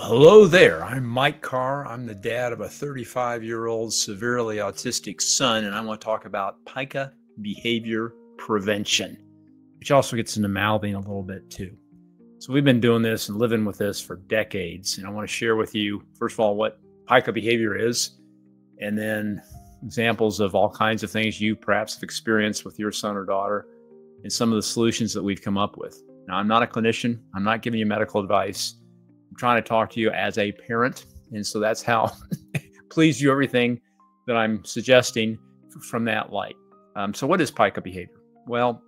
Hello there. I'm Mike Carr. I'm the dad of a 35-year-old severely autistic son, and I want to talk about Pica behavior prevention, which also gets into mouthing a little bit too. So we've been doing this and living with this for decades, and I want to share with you, first of all, what Pica behavior is, and then examples of all kinds of things you perhaps have experienced with your son or daughter, and some of the solutions that we've come up with. Now, I'm not a clinician. I'm not giving you medical advice. I'm trying to talk to you as a parent. And so that's how please do everything that I'm suggesting from that light. So what is Pica behavior? Well,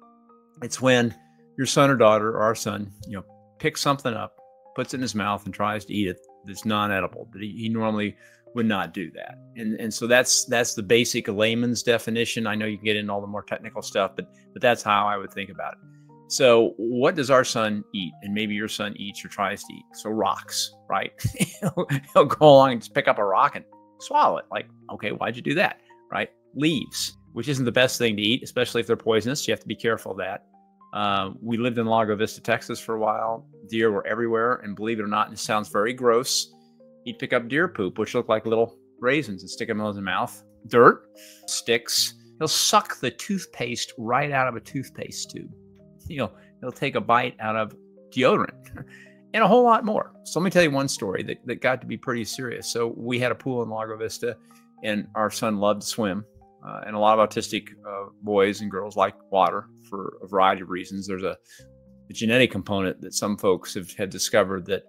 it's when your son or daughter or our son, picks something up, puts it in his mouth and tries to eat it that's non-edible, but he normally would not do that. And so that's the basic layman's definition. I know you can get into all the more technical stuff, but that's how I would think about it. So what does our son eat? And maybe your son eats or tries to eat. So rocks, right? He'll go along and just pick up a rock and swallow it. Like, okay, why'd you do that? Right? Leaves, which isn't the best thing to eat, especially if they're poisonous. You have to be careful of that. We lived in Lago Vista, Texas for a while. Deer were everywhere. And believe it or not, and it sounds very gross, he'd pick up deer poop, which looked like little raisins, and stick them in his mouth. Dirt, sticks. He'll suck the toothpaste right out of a toothpaste tube. He'll take a bite out of deodorant and a whole lot more. So let me tell you one story that got to be pretty serious. So we had a pool in Lago Vista, and our son loved to swim. And a lot of autistic boys and girls like water for a variety of reasons. There's a genetic component that some folks have discovered that,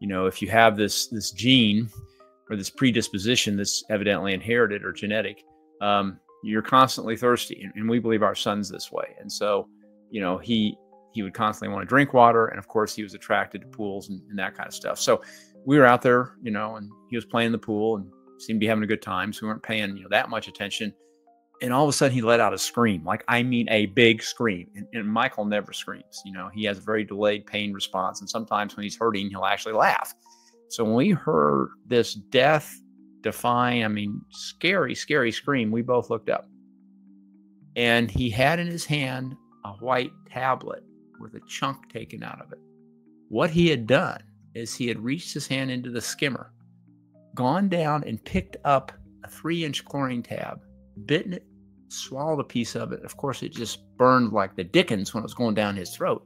if you have this gene or this predisposition that's evidently inherited or genetic, you're constantly thirsty. And we believe our son's this way. And so he would constantly want to drink water. And of course, he was attracted to pools and that kind of stuff. So we were out there, and he was playing in the pool and seemed to be having a good time. So we weren't paying, that much attention. And all of a sudden he let out a scream, like, I mean, a big scream. And Michael never screams. He has a very delayed pain response. And sometimes when he's hurting, he'll actually laugh. So when we heard this death-defying, scary, scary scream, we both looked up. And he had in his hand a white tablet with a chunk taken out of it. What he had done is he had reached his hand into the skimmer, gone down and picked up a 3-inch chlorine tab, bitten it, swallowed a piece of it. Of course, it just burned like the dickens when it was going down his throat.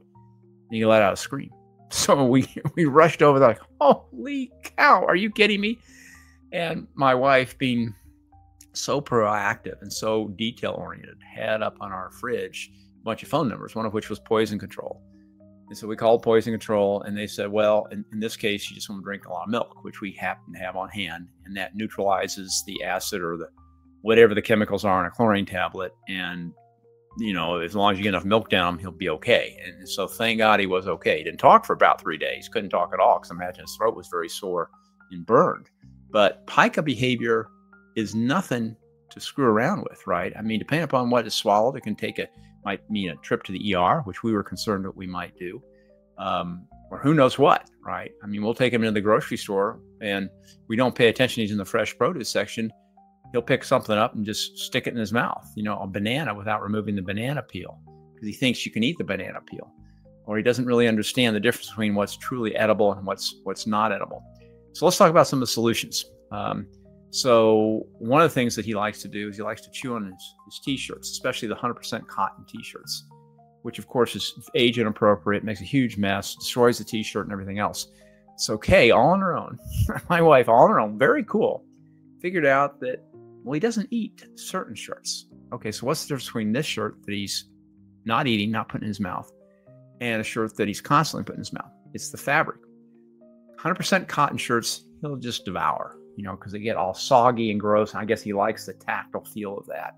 And he let out a scream. So we rushed over there like, holy cow, are you kidding me? And my wife, being so proactive and so detail-oriented, had up on our fridge bunch of phone numbers, one of which was poison control. And so we called poison control, and they said, well, in this case, you just want to drink a lot of milk, which we happen to have on hand, and that neutralizes the acid or whatever the chemicals are in a chlorine tablet. And, as long as you get enough milk down him, he'll be okay. And so thank God he was okay. He didn't talk for about 3 days, couldn't talk at all, because I imagine his throat was very sore and burned. But Pica behavior is nothing to screw around with, right? Depending upon what is swallowed, it might mean a trip to the ER, which we were concerned that we might do, or who knows what, right? We'll take him into the grocery store, and we don't pay attention. He's in the fresh produce section. He'll pick something up and just stick it in his mouth, a banana, without removing the banana peel, because he thinks you can eat the banana peel, or he doesn't really understand the difference between what's truly edible and what's not edible. So let's talk about some of the solutions. So one of the things that he likes to do is he likes to chew on his t-shirts, especially the 100% cotton t-shirts, which of course is age inappropriate, makes a huge mess, destroys the t-shirt and everything else. So Kay, all on her own, my wife, all on her own, very cool, figured out that, he doesn't eat certain shirts. Okay, so what's the difference between this shirt that he's not eating, not putting in his mouth, and a shirt that he's constantly putting in his mouth? It's the fabric. 100% cotton shirts, he'll just devour. Because they get all soggy and gross. And I guess he likes the tactile feel of that.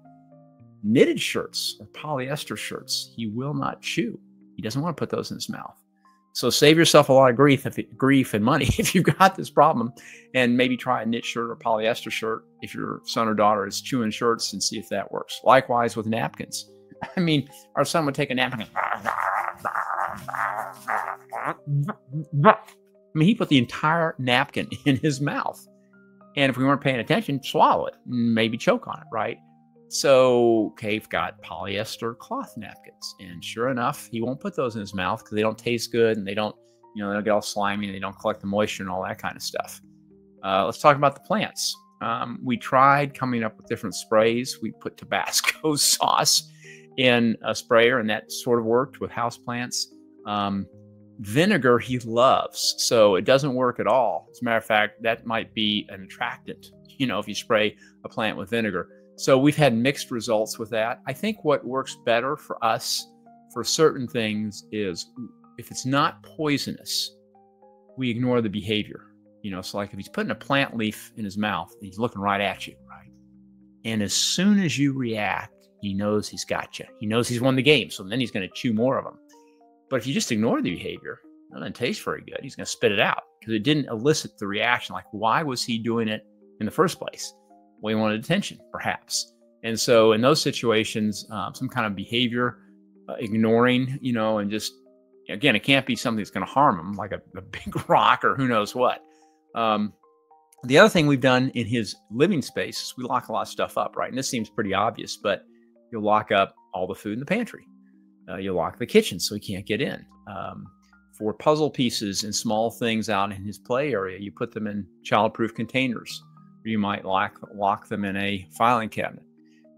Knitted shirts or polyester shirts, he will not chew. He doesn't want to put those in his mouth. So save yourself a lot of grief and money if you've got this problem, and maybe try a knit shirt or polyester shirt if your son or daughter is chewing shirts, and see if that works. Likewise with napkins. Our son would take a napkin. He put the entire napkin in his mouth. And if we weren't paying attention, swallow it, maybe choke on it, right? So Cave got polyester cloth napkins. And sure enough, he won't put those in his mouth because they don't taste good and they don't they'll get all slimy and they don't collect the moisture and all that kind of stuff. Let's talk about the plants. We tried coming up with different sprays. We put Tabasco sauce in a sprayer, and that sort of worked with houseplants. Vinegar he loves, so it doesn't work at all. As a matter of fact, that might be an attractant, if you spray a plant with vinegar. So we've had mixed results with that. I think what works better for us for certain things is if it's not poisonous, we ignore the behavior. So like if he's putting a plant leaf in his mouth, he's looking right at you, right? And as soon as you react, he knows he's got you. He knows he's won the game, so then he's going to chew more of them. But if you just ignore the behavior, it doesn't taste very good. He's going to spit it out because it didn't elicit the reaction. Like, why was he doing it in the first place? Well, he wanted attention, perhaps. And so in those situations, some kind of behavior, ignoring, and just, again, it can't be something that's going to harm him, like a big rock or who knows what. The other thing we've done in his living space is we lock a lot of stuff up, right? And this seems pretty obvious, but you'll lock up all the food in the pantry. You'll lock the kitchen so he can't get in. For puzzle pieces and small things out in his play area, you put them in child-proof containers, or you might lock them in a filing cabinet.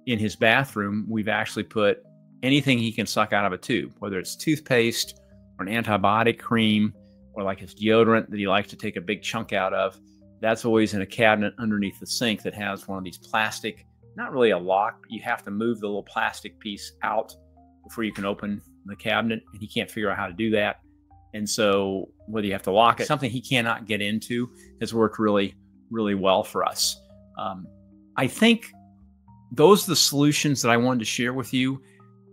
In his bathroom, we've actually put anything he can suck out of a tube, whether it's toothpaste or an antibiotic cream, or like his deodorant that he likes to take a big chunk out of. That's always in a cabinet underneath the sink that has one of these plastic, not really a lock, but you have to move the little plastic piece out before you can open the cabinet, and he can't figure out how to do that. And so whether you have to lock it, something he cannot get into, has worked really, really well for us. I think those are the solutions that I wanted to share with you.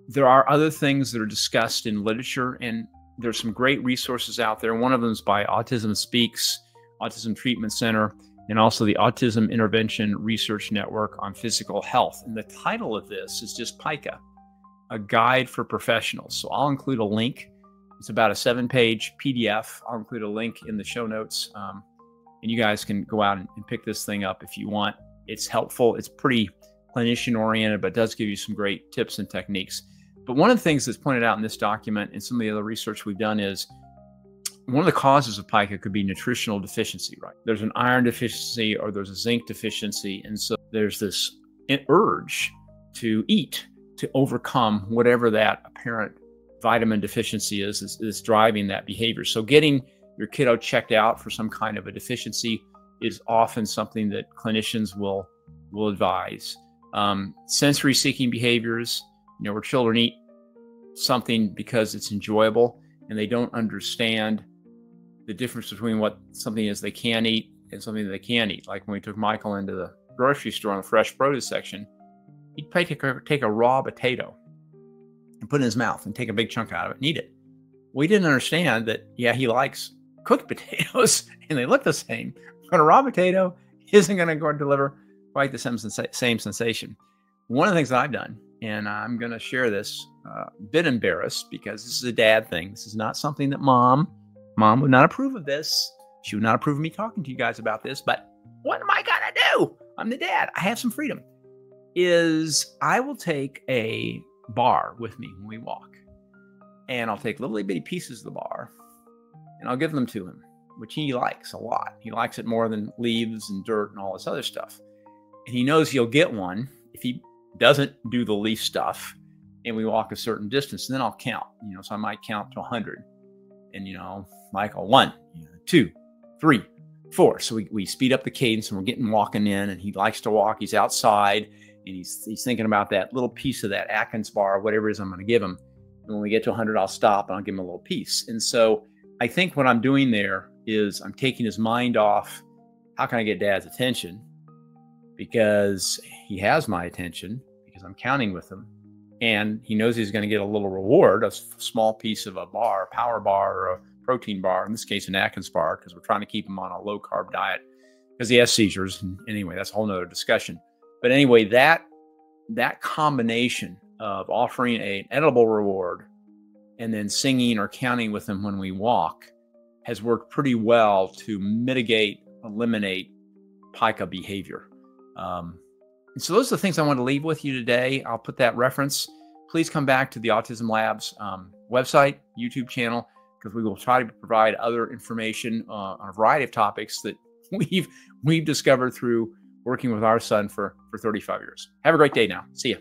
There are other things that are discussed in literature, and there's some great resources out there. One of them is by Autism Speaks, Autism Treatment Center, and also the Autism Intervention Research Network on Physical Health. And the title of this is just Pica, a guide for professionals. So I'll include a link. It's about a 7-page PDF. I'll include a link in the show notes. And you guys can go out and pick this thing up if you want. It's helpful. It's pretty clinician oriented, but does give you some great tips and techniques. But one of the things that's pointed out in this document and some of the other research we've done is one of the causes of pica could be nutritional deficiency, right? There's an iron deficiency or there's a zinc deficiency. And so there's this urge to eat to overcome whatever that apparent vitamin deficiency is driving that behavior. So getting your kiddo checked out for some kind of a deficiency is often something that clinicians will advise. Sensory seeking behaviors, where children eat something because it's enjoyable and they don't understand the difference between what something is they can eat and something that they can't eat. Like when we took Michael into the grocery store on the fresh produce section, he'd take a raw potato and put it in his mouth and take a big chunk out of it and eat it. We didn't understand that, yeah, he likes cooked potatoes and they look the same, but a raw potato isn't going to go and deliver quite the same sensation. One of the things that I've done, and I'm going to share this, a bit embarrassed because this is a dad thing. This is not something that mom would not approve of this. She would not approve of me talking to you guys about this, but what am I going to do? I'm the dad. I have some freedom. Is I will take a bar with me when we walk, and I'll take little bitty pieces of the bar and I'll give them to him, which he likes a lot. He likes it more than leaves and dirt and all this other stuff. And he knows he'll get one if he doesn't do the leaf stuff and we walk a certain distance, and then I'll count, so I might count to 100 and, Michael, 1, 2, 3, 4. So we speed up the cadence and we're getting walking in, and he likes to walk. He's outside and he's thinking about that little piece of that Atkins bar, whatever it is I'm going to give him. And when we get to 100, I'll stop and I'll give him a little piece. And so I think what I'm doing there is I'm taking his mind off, how can I get dad's attention? Because he has my attention, because I'm counting with him, and he knows he's going to get a little reward, a small piece of a bar, a power bar, or a protein bar, in this case an Atkins bar, because we're trying to keep him on a low carb diet because he has seizures. And anyway, that's a whole nother discussion. But anyway, that combination of offering an edible reward and then singing or counting with him when we walk has worked pretty well to eliminate pica behavior. And so those are the things I want to leave with you today. I'll put that reference. Please come back to the Autism Labs website, YouTube channel. because we will try to provide other information on a variety of topics that we've discovered through working with our son for 35 years. Have a great day now. See you.